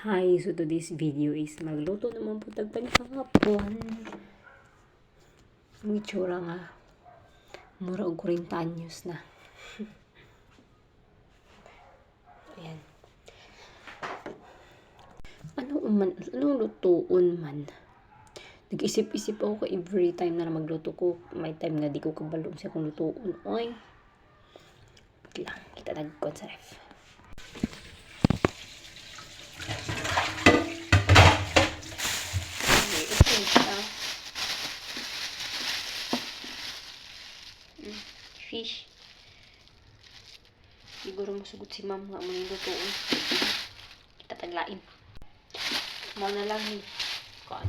Hi, so today's video is magluto naman po tagpan kahapon. Ang itsura nga, mura og 40 anyos na. Ayan. Anong lutoon man? Nag-isip-isip ako every time na magluto ko. May time nga di ko kabalo sa kung lutoon. Oy. Wait lang, kita nagkon sa ref. Fish. Siguro masugot si ma'am nga mga lutoon. Kita taglain. Mo na lang ni. Kaan.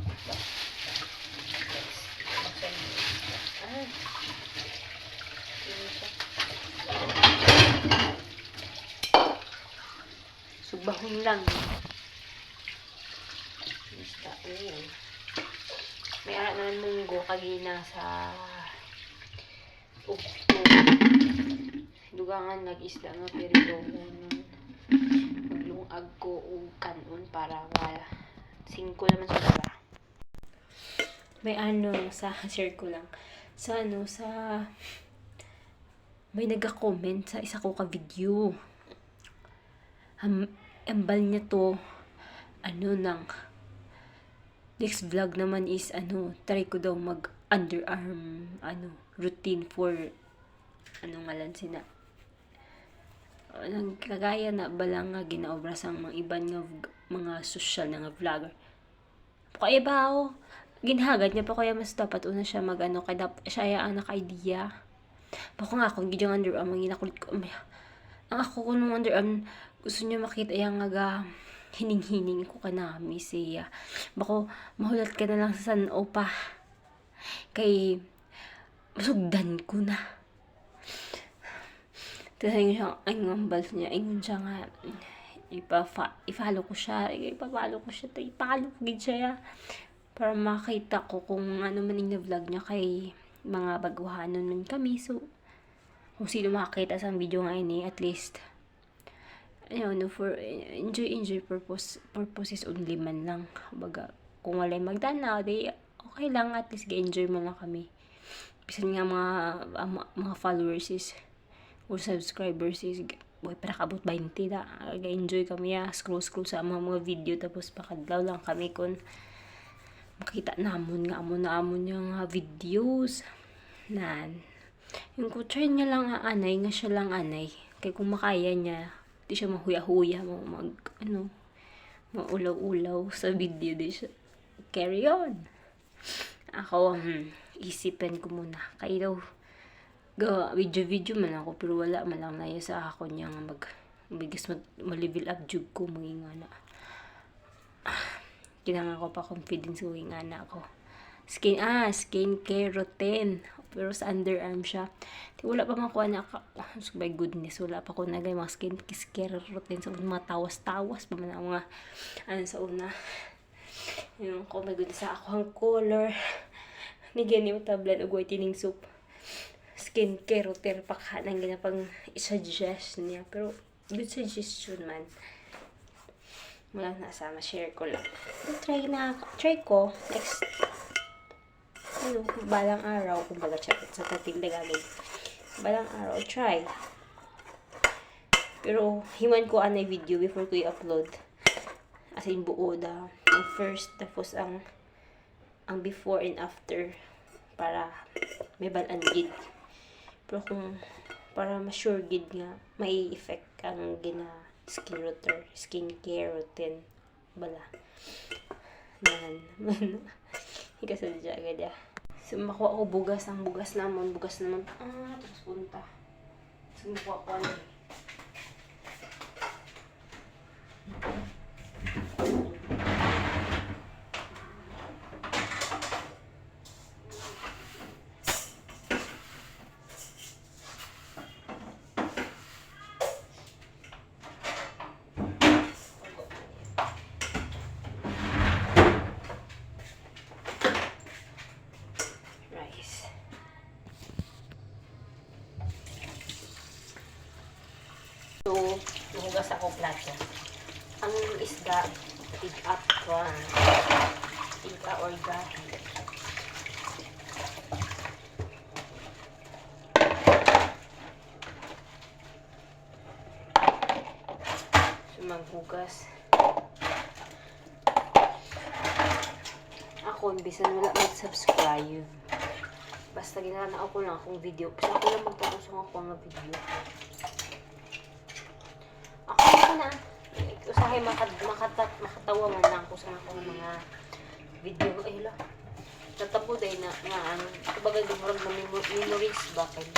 Subahon lang. Basta, ayan. May arat naman munggo kagina sa ukto. Dugangan nag-isda nga pero maglungag ko og kanon para wala. 5 naman sa dala. May share ko lang. May nagka-comment sa isa ko ka video. Ambal niya to, next vlog naman is, try ko daw mag underarm, routine for, ngalan sina. Kagaya na balang nga ginaobra sang mga iban nga mga social na nga vlogger. Kaya ba ako, ginhagad niya pa kaya mas dapat una siya kaya siya ang naka-idea. Bako nga ako, gidyang underarm, ang ginakulit ko, ang ako ko nung underarm, gusto niya makita yung nga hining-hining ko kanami siya. Bako, mahulat ka na lang sa sanao pa. Kay, masugdan ko na. Tapos ang ngambal niya, ingon siya nga, i-follow ko siya, ipapalo ko siya, para makita ko kung ano maning na vlog niya kay mga baguhanon man kami. So, kung sino makakita sa video nga ini, at least, for enjoy purposes only man lang. Baga, kung walay magdanaw, di okay lang, at least ga-enjoy man lang kami. Bisan nga mga followers is or subscribers is para kabot 20 da. Ga-enjoy kami scroll sa mga video, tapos pakadlaw lang kami kung makita namon yung videos nan. Yung kutry niya lang anay nga siya lang anay. Kaya kung makaya niya, di siya mahuya-huya, maulaw-ulaw sa video, di siya carry on. Ako, isipan ko muna. Kaya daw, video man ako, pero wala man lang na sa ako niya nga ma-level up jug ko, magingana. Kinanga ko pa confidence ko, ingana ako. Skincare routine. Pero sa underarm siya. Wala pa makuha na so my goodness, wala pa ko nagay mga skincare routine sa mga tawas-tawas pa man ang mga sa una. Yung my goodness, sa ako ang color ni ganito tablan og whitening soap. Skincare routine pa kanang ginapang i-suggest niya, pero good suggestion man. Wala na sama, share ko lang. Try ko next balang araw, kung baga sa tatinda galing. Balang araw, try. Pero, himan ko anay video before ko i-upload. As in, buo ang first, tapos ang before and after, para may balaan gid. Pero para ma-sure gid nga, may effect ang skincare routine. Bala. Ikasadya agad So, makuha ko bugas naman. Tapos punta. So, makuha ko hugas ako plato. Ang isda, Tig-up ko. Tika or gahi. So, maghugas. Ako, imbisan wala mag-subscribe. Basta ginanao ko lang akong video. Kasi ako lang magpapusong ako ng video. Ako na. Usahay makatawa man lang ko sa akong mga video. Ay, hala. Natabo dahil na ano. Kumbaga, dumurag na memories ba kayo.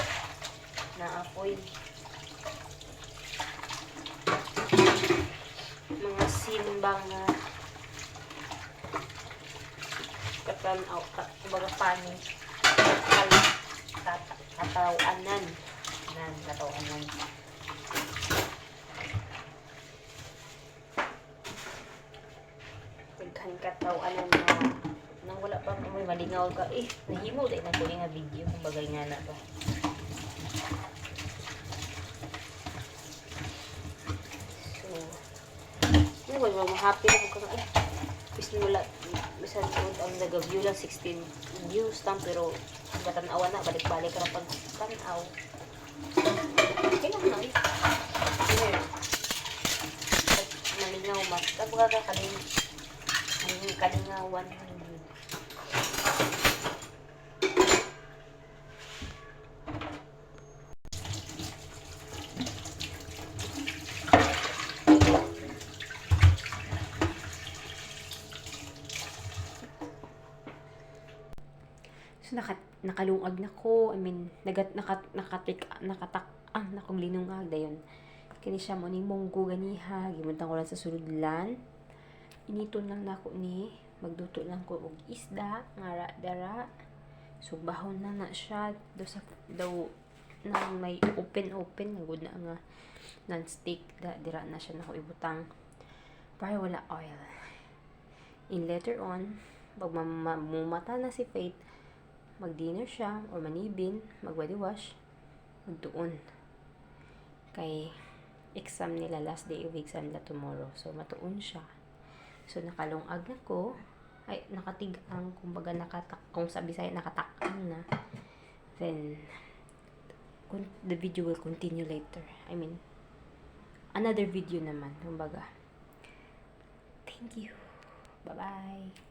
Na apoy. Mga simbang na katanaw, kumbaga paano katawanan katawanan pagkan katawanan na nang wala pa may malingaw ka nahimo dahil na ko nga video kumbaga nga na to. So yun wala mo happy na ko ka bis wala bisan ang nag-view lang 16 views lang pero batanawan na balik-balik ka na pag tanaw okay lang na malingaw mas tabaga ka kalingawan so nakalungag na ko. I mean, nakatak na kong linungag dayon. Kini siya mo ni monggo ganiha, gimuntang ko lang sa suludlan. Initon lang nako ni magduto lang ko og isda nga dara. So bahon na siya daw nang may open nga good na nga non-stick dira na siya nako ibutang para wala oil. In later on, pag mamumata na si Faith, mag-dinner siya or manibin, mag-body wash, magtuon. Kay exam nila, last day of exam nila tomorrow. So, matuon siya. So, nakalungag na ko. Ay, nakatigang, kumbaga kung sa Bisaya, nakatakang na. Then, the video will continue later. I mean, another video naman. Kumbaga, thank you. Bye-bye.